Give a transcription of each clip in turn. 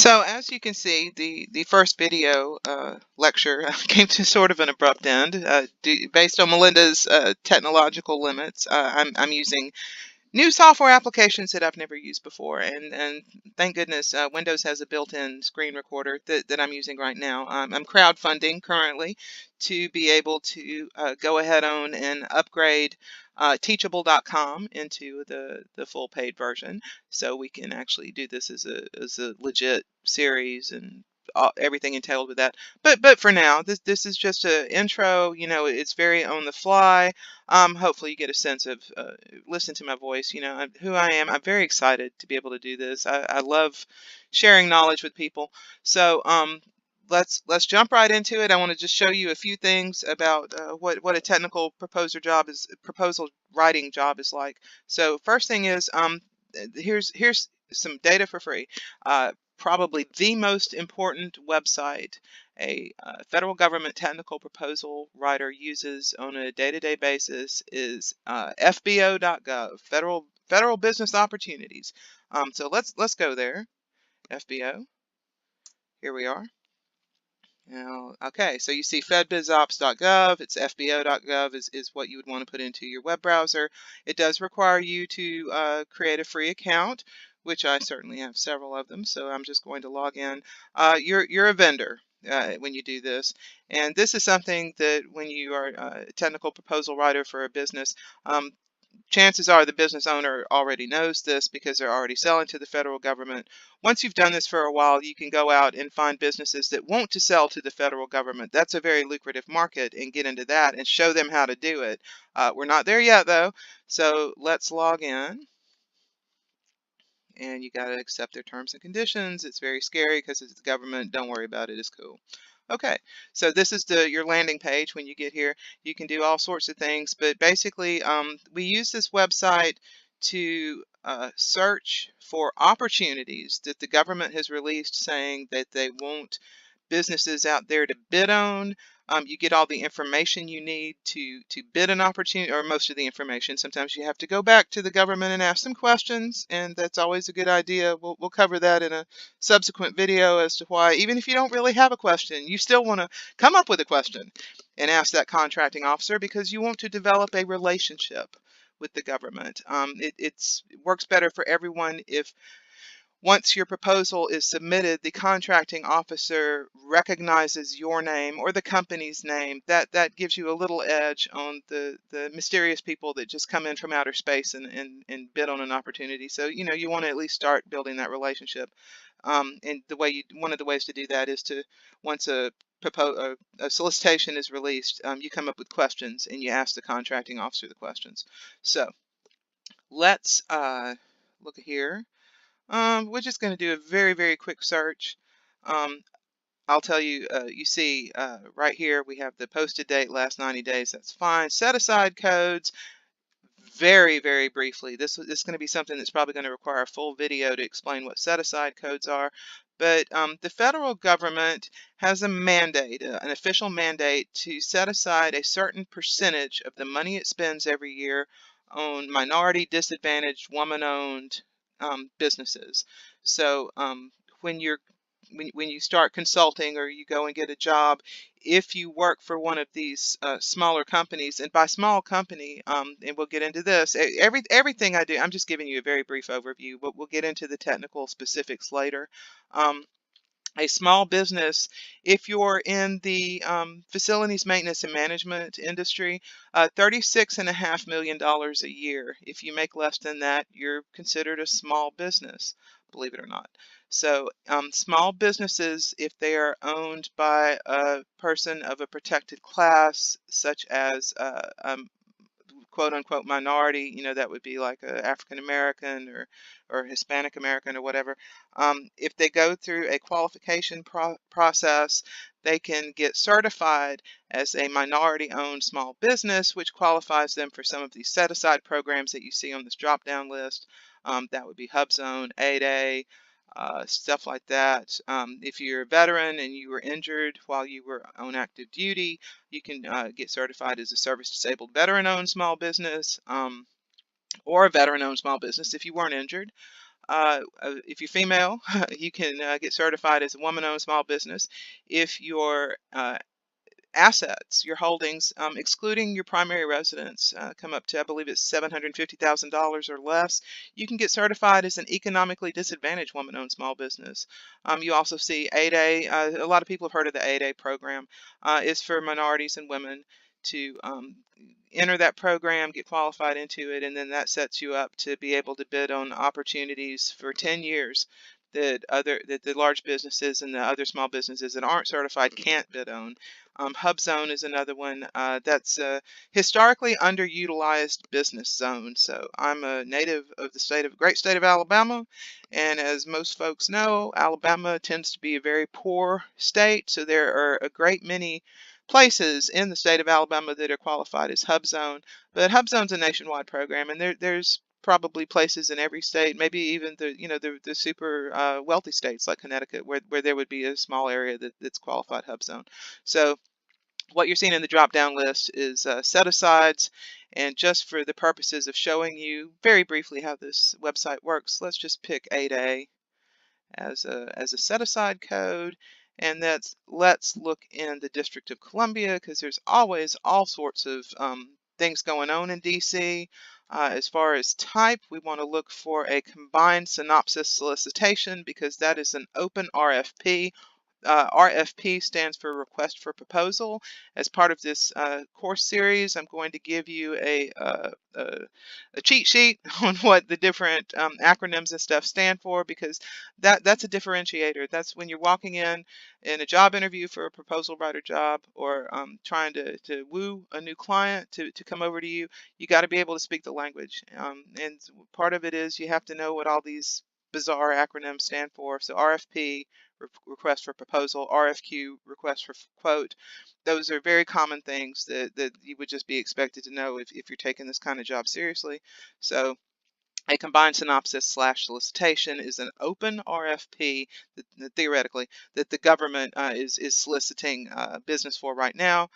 So as you can see, the first video lecture came to sort of an abrupt end based on Melinda's technological limits. I'm using new software applications that I've never used before, and thank goodness Windows has a built-in screen recorder that I'm using right now. I'm crowdfunding currently to be able to go ahead on and upgrade teachable.com into the full paid version, so we can actually do this as a legit series and everything entailed with that. But for now, this is just an intro. You know, it's very on the fly. Hopefully you get a sense of listen to my voice, who I am. I'm very excited to be able to do this. I love sharing knowledge with people. So let's jump right into it. I want to just show you a few things about what a technical proposal writing job is like. So first thing is here's some data for free. Probably the most important website a federal government technical proposal writer uses on a day-to-day basis is fbo.gov, Federal Business Opportunities. So let's go there. FBO. Here we are. Now, okay, so you see fedbizops.gov, it's fbo.gov is what you would want to put into your web browser. It does require you to create a free account, which I certainly have several of them, so I'm just going to log in. You're a vendor when you do this, and this is something that when you are a technical proposal writer for a business, chances are the business owner already knows this because they're already selling to the federal government. Once you've done this for a while, you can go out and find businesses that want to sell to the federal government. That's a very lucrative market, and get into that and show them how to do it. We're not there yet, though, so let's log in. And you got to accept their terms and conditions. It's very scary because it's the government. Don't worry about it. It's cool. Okay, so this is your landing page. When you get here, you can do all sorts of things, but basically we use this website to search for opportunities that the government has released, saying that they want businesses out there to bid on. You get all the information you need to bid an opportunity, or most of the information. Sometimes you have to go back to the government and ask them questions, and that's always a good idea. We'll cover that in a subsequent video as to why, even if you don't really have a question, you still want to come up with a question and ask that contracting officer, because you want to develop a relationship with the government. It works better for everyone if once your proposal is submitted, the contracting officer recognizes your name or the company's name. That gives you a little edge on the mysterious people that just come in from outer space and bid on an opportunity. So, you want to at least start building that relationship. And one of the ways to do that is to, once a solicitation is released, you come up with questions and you ask the contracting officer the questions. So let's look here. We're just going to do a very, very quick search. I'll tell you, you see right here, we have the posted date, last 90 days. That's fine. Set aside codes. Very, very briefly. This is going to be something that's probably going to require a full video to explain what set aside codes are. But the federal government has a mandate, an official mandate, to set aside a certain percentage of the money it spends every year on minority, disadvantaged, woman-owned businesses. So when you start consulting or you go and get a job, if you work for one of these smaller companies, and by small company, and we'll get into this, everything I do, I'm just giving you a very brief overview, but we'll get into the technical specifics later. A small business, if you're in the facilities maintenance and management industry, $36.5 million a year. If you make less than that, you're considered a small business, believe it or not. So small businesses, if they are owned by a person of a protected class, such as quote unquote minority, that would be like a African American or Hispanic American or whatever. If they go through a qualification process, they can get certified as a minority-owned small business, which qualifies them for some of these set-aside programs that you see on this drop-down list. That would be HUBZone, 8A, stuff like that. If you're a veteran and you were injured while you were on active duty, you can get certified as a service-disabled veteran-owned small business, or a veteran-owned small business if you weren't injured. If you're female, you can get certified as a woman-owned small business. If your assets, your holdings, excluding your primary residence, come up to, I believe it's $750,000 or less, you can get certified as an economically disadvantaged woman-owned small business. You also see 8A. A lot of people have heard of the 8A program. It's for minorities and women to enter that program, get qualified into it, and then that sets you up to be able to bid on opportunities for 10 years that the large businesses and the other small businesses that aren't certified can't bid on. Hub zone is another one that's historically underutilized business zone. So I'm a native of the great state of Alabama, and as most folks know, Alabama tends to be a very poor state. So there are a great many places in the state of Alabama that are qualified as hub zone. But hub zone's a nationwide program, and there's probably places in every state, maybe even the super wealthy states like Connecticut, where there would be a small area that's qualified hub zone. So what you're seeing in the drop down list is set asides, and just for the purposes of showing you very briefly how this website works, let's just pick 8A as a set aside code, and let's look in the District of Columbia, because there's always all sorts of things going on in DC. As far as type, we want to look for a combined synopsis solicitation, because that is an open RFP. RFP stands for Request for Proposal. As part of this course series, I'm going to give you a cheat sheet on what the different acronyms and stuff stand for, because that's a differentiator. That's when you're walking in a job interview for a proposal writer job, or trying to woo a new client to come over to you. You got to be able to speak the language. And part of it is you have to know what all these bizarre acronyms stand for. So RFP, request for proposal, RFQ, request for quote. Those are very common things that you would just be expected to know if you're taking this kind of job seriously. So a combined synopsis slash solicitation is an open RFP theoretically that the government is soliciting business for right now.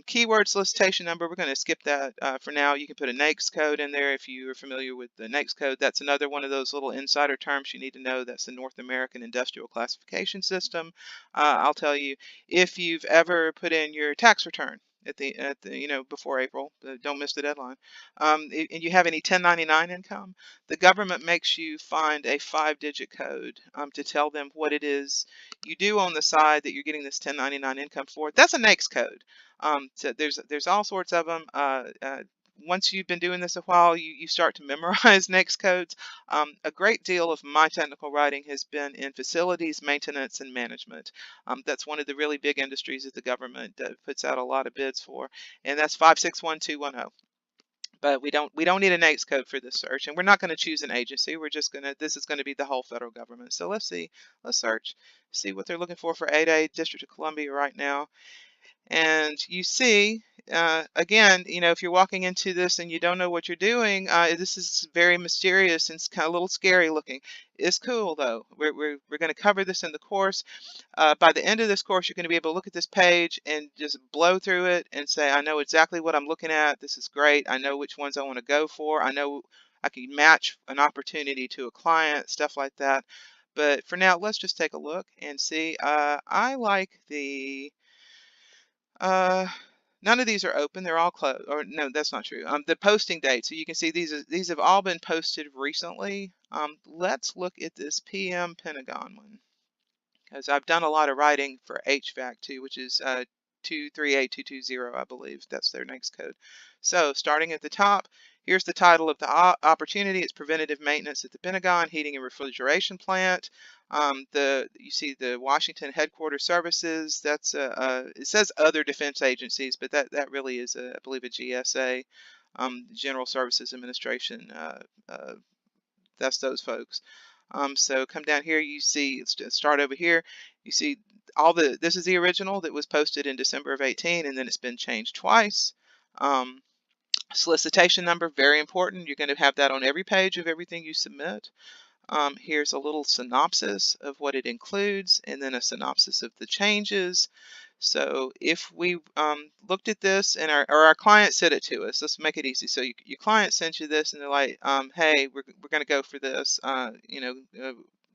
Keyword solicitation number, we're going to skip that for now. You can put a NAICS code in there if you are familiar with the NAICS code. That's another one of those little insider terms you need to know. That's the North American Industrial Classification System. I'll tell you, if you've ever put in your tax return at the before April, don't miss the deadline, and you have any 1099 income, the government makes you find a 5-digit code to tell them what it is you do on the side that you're getting this 1099 income for. That's a NAICS code. So there's all sorts of them. Once you've been doing this a while, you start to memorize NAICS codes. A great deal of my technical writing has been in facilities maintenance and management. That's one of the really big industries that the government puts out a lot of bids for, and that's 561210. But we don't need a NAICS code for this search, and we're not going to choose an agency. This is going to be the whole federal government. So let's search, see what they're looking for 8A District of Columbia right now. And you see, again, if you're walking into this and you don't know what you're doing, this is very mysterious and it's kind of a little scary looking. It's cool though. We're going to cover this in the course. By the end of this course, you're going to be able to look at this page and just blow through it and say, I know exactly what I'm looking at. This is great. I know which ones I want to go for. I know I can match an opportunity to a client, stuff like that. But for now, let's just take a look and see. I like the none of these are open. They're all closed. Or no, that's not true. The posting date. So you can see these have all been posted recently. Let's look at this PM Pentagon one, because I've done a lot of writing for HVAC too, which is 238220, I believe. That's their next code. So starting at the top, here's the title of the opportunity. It's preventative maintenance at the Pentagon heating and refrigeration plant. You see the Washington headquarters services. That's it says other defense agencies, but that really is I believe a GSA, General Services Administration. That's those folks. So come down here, you see, start over here, you see this is the original that was posted in December of 18, and then it's been changed twice. Solicitation number, very important. You're going to have that on every page of everything you submit. Here's a little synopsis of what it includes, and then a synopsis of the changes. So if we looked at this and our client sent it to us, let's make it easy. So your client sent you this and they're like, hey, we're going to go for this,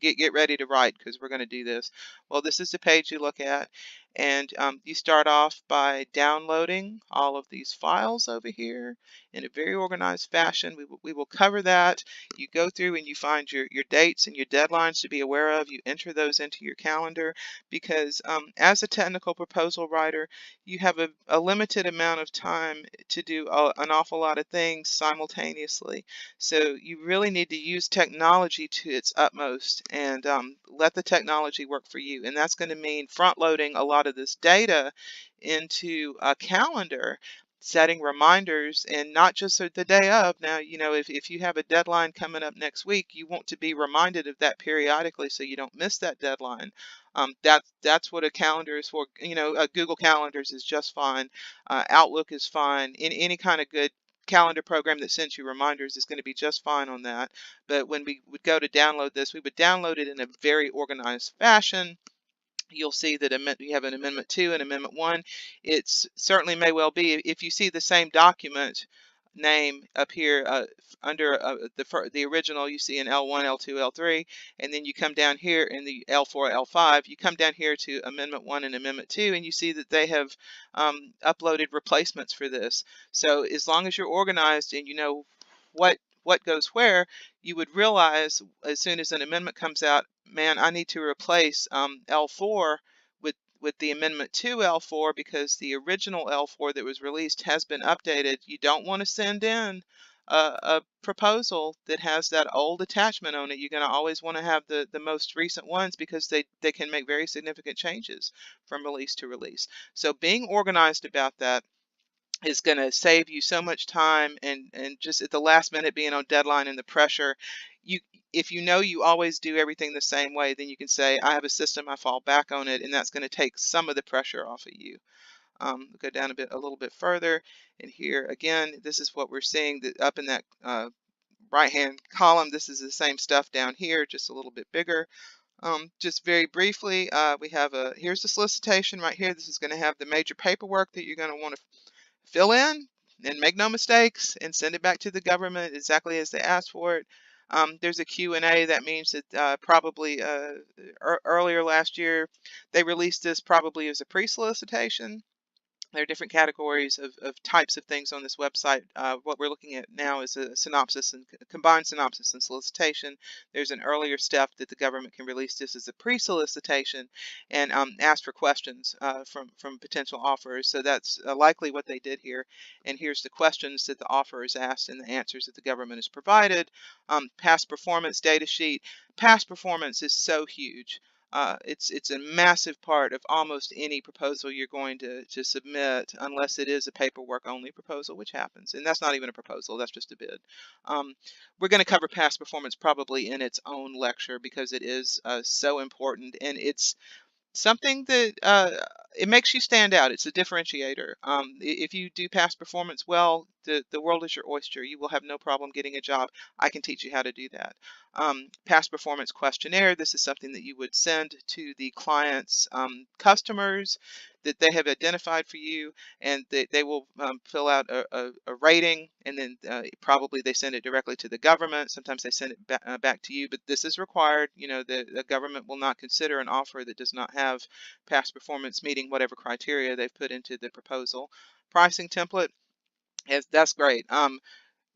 get ready to write because we're going to do this. Well, this is the page you look at, and you start off by downloading all of these files over here in a very organized fashion. We will cover that. You go through and you find your dates and your deadlines to be aware of. You enter those into your calendar because as a technical proposal writer, you have a limited amount of time to do an awful lot of things simultaneously. So you really need to use technology to its utmost and let the technology work for you. And that's going to mean front loading a lot of this data into a calendar, setting reminders, and not just the day of. Now, if you have a deadline coming up next week, you want to be reminded of that periodically so you don't miss that deadline. That's what a calendar is for. Google Calendars is just fine. Outlook is fine. Any kind of good calendar program that sends you reminders is going to be just fine on that. But when we would go to download this, we would download it in a very organized fashion. You'll see that you have an Amendment 2 and Amendment 1. It's certainly may well be, if you see the same document name up here under the original, you see an L1, L2, L3, and then you come down here in the L4, L5, you come down here to Amendment 1 and Amendment 2, and you see that they have uploaded replacements for this. So as long as you're organized and you know what goes where, you would realize as soon as an amendment comes out, man, I need to replace L4 with the Amendment 2 L4 because the original L4 that was released has been updated. You don't want to send in a proposal that has that old attachment on it. You're going to always want to have the most recent ones because they can make very significant changes from release to release. So being organized about that is going to save you so much time, and just at the last minute being on deadline and the pressure. If you know you always do everything the same way, then you can say, I have a system, I fall back on it, and that's going to take some of the pressure off of you. Go down a little bit further, and here again, this is what we're seeing that up in that right hand column. This is the same stuff down here, just a little bit bigger. Just very briefly, we have here's the solicitation right here. This is going to have the major paperwork that you're going to want to fill in and make no mistakes and send it back to the government exactly as they asked for it. There's a Q&A. That means that probably earlier last year they released this probably as a pre-solicitation. There are different categories of types of things on this website. What we're looking at now is a synopsis and combined synopsis and solicitation. There's an earlier step that the government can release this as a pre-solicitation and ask for questions from potential offers. So that's likely what they did here. And here's the questions that the offer is asked and the answers that the government has provided. Past performance data sheet. Past performance is so huge. It's a massive part of almost any proposal you're going to submit, unless it is a paperwork only proposal, which happens. And that's not even a proposal, that's just a bid. We're going to cover past performance probably in its own lecture because it is so important, and it's something that it makes you stand out. It's a differentiator. If you do past performance well, the world is your oyster. You will have no problem getting a job. I can teach you how to do that. Past performance questionnaire. This is something that you would send to the client's customers that they have identified for you, and they will fill out a rating, and then probably they send it directly to the government. Sometimes they send it back to you, but this is required. The government will not consider an offer that does not have past performance meeting whatever criteria they've put into the proposal. Pricing template, that's great.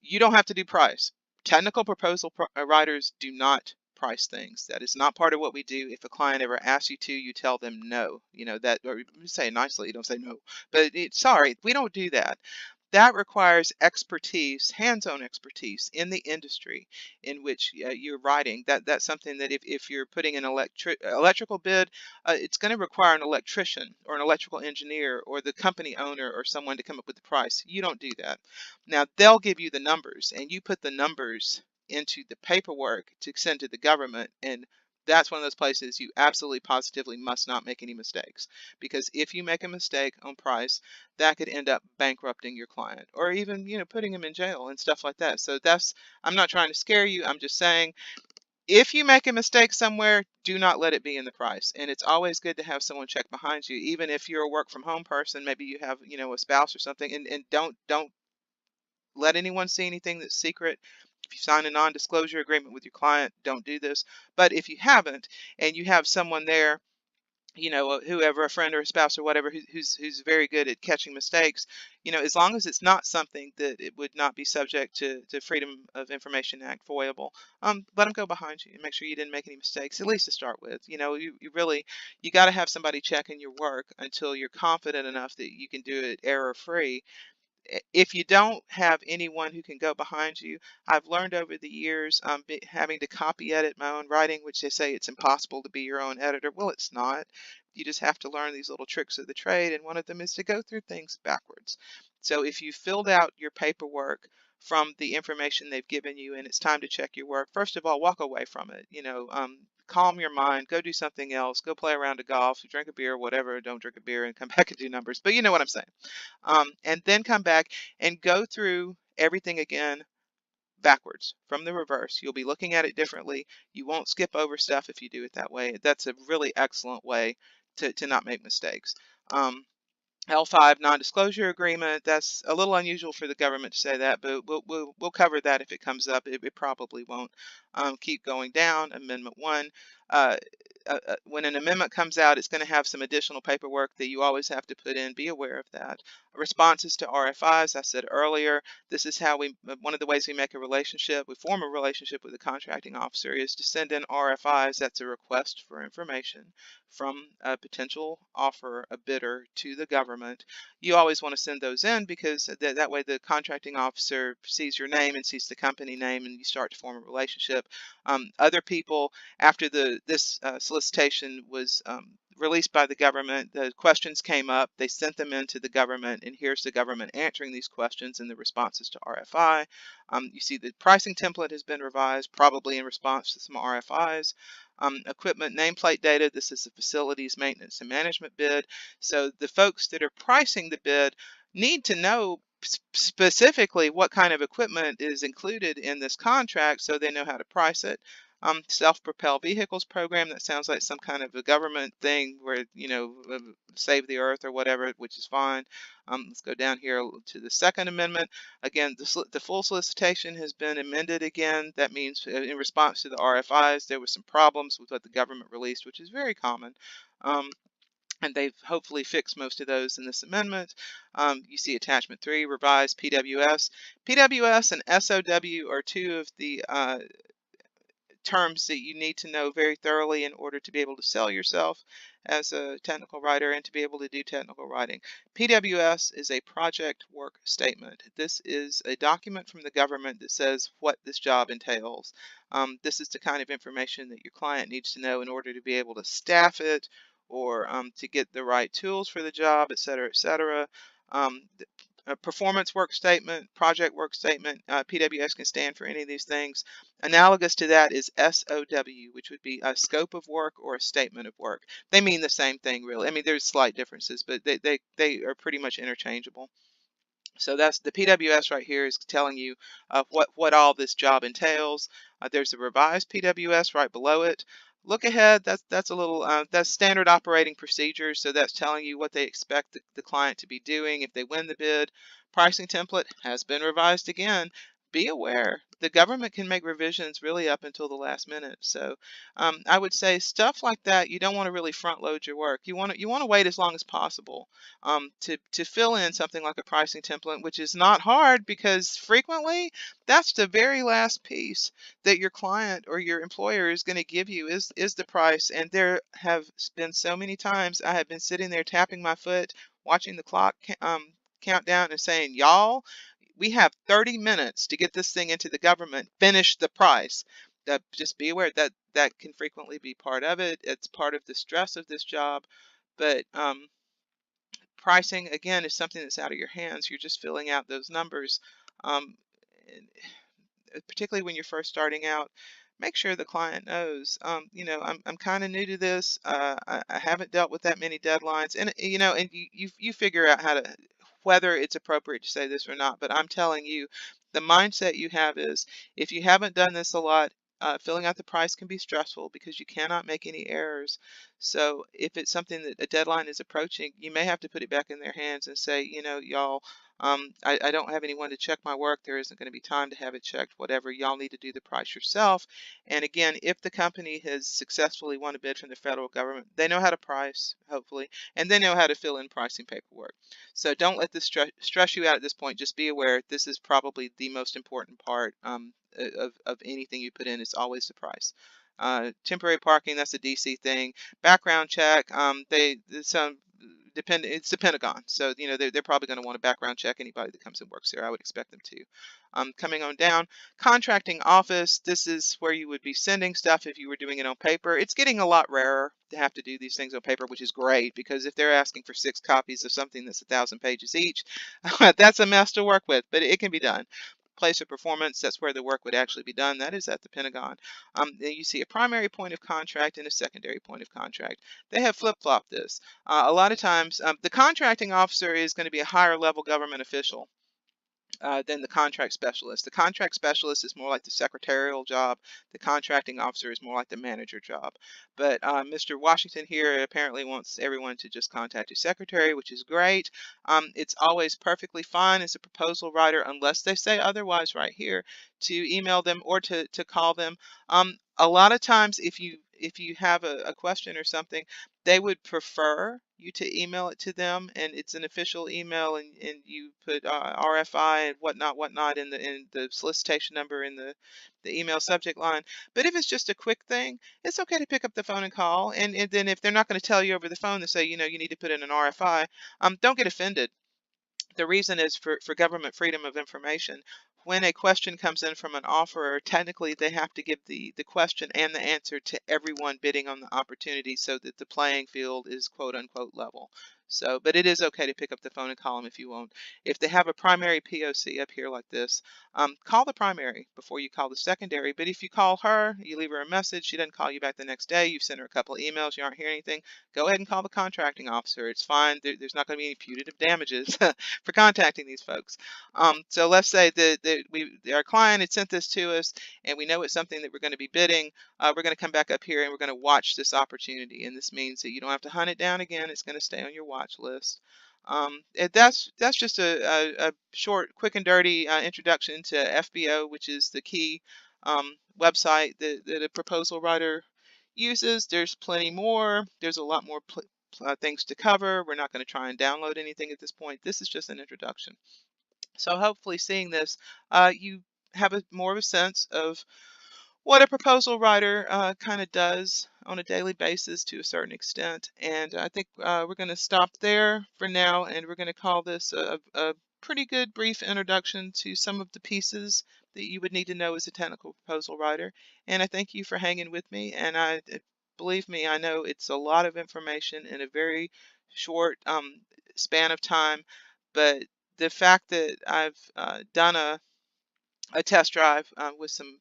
You don't have to do price. Technical proposal writers do not price things. That is not part of what we do. If a client ever asks you to, you tell them no. That, or you say it nicely, you don't say no. But sorry, we don't do that. That requires expertise, hands-on expertise in the industry in which you're writing. That's something that if you're putting an electrical bid, it's going to require an electrician or an electrical engineer or the company owner or someone to come up with the price. You don't do that. Now, they'll give you the numbers, and you put the numbers into the paperwork to send to the government, and that's one of those places you absolutely positively must not make any mistakes, because if you make a mistake on price, that could end up bankrupting your client or even putting him in jail and stuff like that. So I'm not trying to scare you. I'm just saying If you make a mistake somewhere, do not let it be in the price. And it's always good to have someone check behind you, even if you're a work from home person. Maybe you have, a spouse or something, and don't let anyone see anything that's secret. If you sign a non-disclosure agreement with your client, don't do this. But if you haven't, and you have someone there, whoever, a friend or a spouse or whatever, who's very good at catching mistakes, as long as it's not something that it would not be subject to Freedom of Information Act foiable, let them go behind you and make sure you didn't make any mistakes, at least to start with. You really, you got to have somebody checking your work until you're confident enough that you can do it error free. If you don't have anyone who can go behind you, I've learned over the years, having to copy edit my own writing, which they say it's impossible to be your own editor. Well, it's not. You just have to learn these little tricks of the trade, and one of them is to go through things backwards. So if you filled out your paperwork from the information they've given you and it's time to check your work, first of all, walk away from it. Calm your mind, go do something else, go play around to golf, drink a beer, whatever. Don't drink a beer and come back and do numbers, but you know what I'm saying. And then come back and go through everything again backwards from the reverse. You'll be looking at it differently. You won't skip over stuff if you do it that way. That's a really excellent way to not make mistakes. L5 non-disclosure agreement, that's a little unusual for the government to say that, but we'll cover that if it comes up. It probably won't. Keep going down. Amendment 1. When an amendment comes out, it's going to have some additional paperwork that you always have to put in. Be aware of that. Responses to RFIs, I said earlier, this is how one of the ways we form a relationship with the contracting officer is to send in RFIs. That's a request for information from a potential offer, a bidder, to the government. You always want to send those in because that way the contracting officer sees your name and sees the company name, and you start to form a relationship. Other people, after this solicitation was released by the government, the questions came up, they sent them into the government, and here's the government answering these questions in the responses to RFI. You see the pricing template has been revised, probably in response to some RFIs. Equipment nameplate data, this is the facilities maintenance and management bid. So the folks that are pricing the bid need to know specifically what kind of equipment is included in this contract so they know how to price it. Self-propelled vehicles program, that sounds like some kind of a government thing where, save the earth or whatever, which is fine. Let's go down here to the Second Amendment. Again, the full solicitation has been amended again. That means in response to the RFIs, there were some problems with what the government released, which is very common. And they've hopefully fixed most of those in this amendment. You see attachment 3, revised PWS. PWS and SOW are two of the terms that you need to know very thoroughly in order to be able to sell yourself as a technical writer and to be able to do technical writing. PWS is a project work statement. This is a document from the government that says what this job entails. This is the kind of information that your client needs to know in order to be able to staff it or to get the right tools for the job, etc., etc. A performance work statement, project work statement, PWS can stand for any of these things. Analogous to that is SOW, which would be a scope of work or a statement of work. They mean the same thing, really. I mean, there's slight differences, but they are pretty much interchangeable. So that's the PWS right here is telling you what all this job entails. There's a revised PWS right below it. Look ahead, that's a little, that's standard operating procedures. So that's telling you what they expect the client to be doing if they win the bid. Pricing template has been revised again. Be aware, the government can make revisions really up until the last minute. So I would say stuff like that, you don't want to really front load your work. You want to wait as long as possible to fill in something like a pricing template, which is not hard because frequently that's the very last piece that your client or your employer is going to give you is the price. And there have been so many times I have been sitting there tapping my foot, watching the clock count down and saying, y'all, we have 30 minutes to get this thing into the government, finish the price. Just be aware that that can frequently be part of it. It's part of the stress of this job. But pricing, again, is something that's out of your hands. You're just filling out those numbers. Particularly when you're first starting out, make sure the client knows, I'm kind of new to this. I haven't dealt with that many deadlines. And, and you figure out whether it's appropriate to say this or not. But I'm telling you, the mindset you have is if you haven't done this a lot, filling out the price can be stressful because you cannot make any errors. So if it's something that a deadline is approaching, you may have to put it back in their hands and say, you know, y'all, I don't have anyone to check my work. There isn't going to be time to have it checked. Whatever, y'all need to do the price yourself. And again, if the company has successfully won a bid from the federal government, they know how to price, hopefully, and they know how to fill in pricing paperwork. So don't let this stress you out at this point. Just be aware this is probably the most important part of anything you put in. It's always the price. Temporary parking, that's a DC thing. Background check, some depend. It's the Pentagon, so you know they're probably going to want a background check anybody that comes and works there. I would expect them to. Coming on down, contracting office. This is where you would be sending stuff if you were doing it on paper. It's getting a lot rarer to have to do these things on paper, which is great because if they're asking for 6 copies of something that's 1,000 pages each, that's a mess to work with, but it can be done. Place of performance, that's where the work would actually be done. That is at the Pentagon. Then you see a primary point of contract and a secondary point of contract. They have flip-flopped this. A lot of times, the contracting officer is going to be a higher level government official than the contract specialist. The contract specialist is more like the secretarial job. The contracting officer is more like the manager job. But Mr. Washington here apparently wants everyone to just contact his secretary, which is great. It's always perfectly fine as a proposal writer, unless they say otherwise right here, to email them or to call them. A lot of times, if you have a question or something, they would prefer you to email it to them, and it's an official email, and you put RFI and whatnot in the solicitation number in the email subject line. But if it's just a quick thing, it's okay to pick up the phone and call. And then if they're not going to tell you over the phone, they say, you know, you need to put in an RFI. Don't get offended. The reason is for government freedom of information. When a question comes in from an offerer, technically they have to give the question and the answer to everyone bidding on the opportunity so that the playing field is quote unquote level. So, but it is okay to pick up the phone and call them if you want. If they have a primary POC up here like this, call the primary before you call the secondary. But if you call her, you leave her a message, she doesn't call you back the next day, you've sent her a couple of emails, you aren't hearing anything, go ahead and call the contracting officer. It's fine. There's not going to be any punitive damages for contacting these folks. So let's say that our client had sent this to us and we know it's something that we're going to be bidding. We're going to come back up here and we're going to watch this opportunity. And this means that you don't have to hunt it down again. It's going to stay on your watch list. That's just a short, quick and dirty introduction to FBO, which is the key website that a proposal writer uses. There's plenty more. There's a lot more things to cover. We're not going to try and download anything at this point. This is just an introduction. So hopefully seeing this, you have more of a sense of what a proposal writer kind of does on a daily basis to a certain extent. And I think we're going to stop there for now, and we're going to call this a pretty good brief introduction to some of the pieces that you would need to know as a technical proposal writer. And I thank you for hanging with me, and believe me, I know it's a lot of information in a very short span of time, but the fact that I've done a test drive with some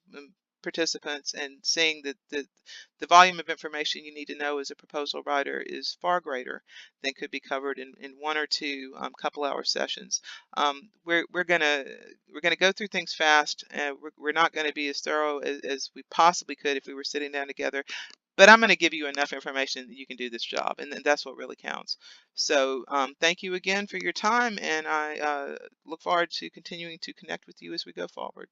participants and seeing that the volume of information you need to know as a proposal writer is far greater than could be covered in 1 or 2 couple-hour sessions. We're gonna go through things fast, and we're not going to be as thorough as we possibly could if we were sitting down together. But I'm going to give you enough information that you can do this job, and that's what really counts. So thank you again for your time, and I look forward to continuing to connect with you as we go forward.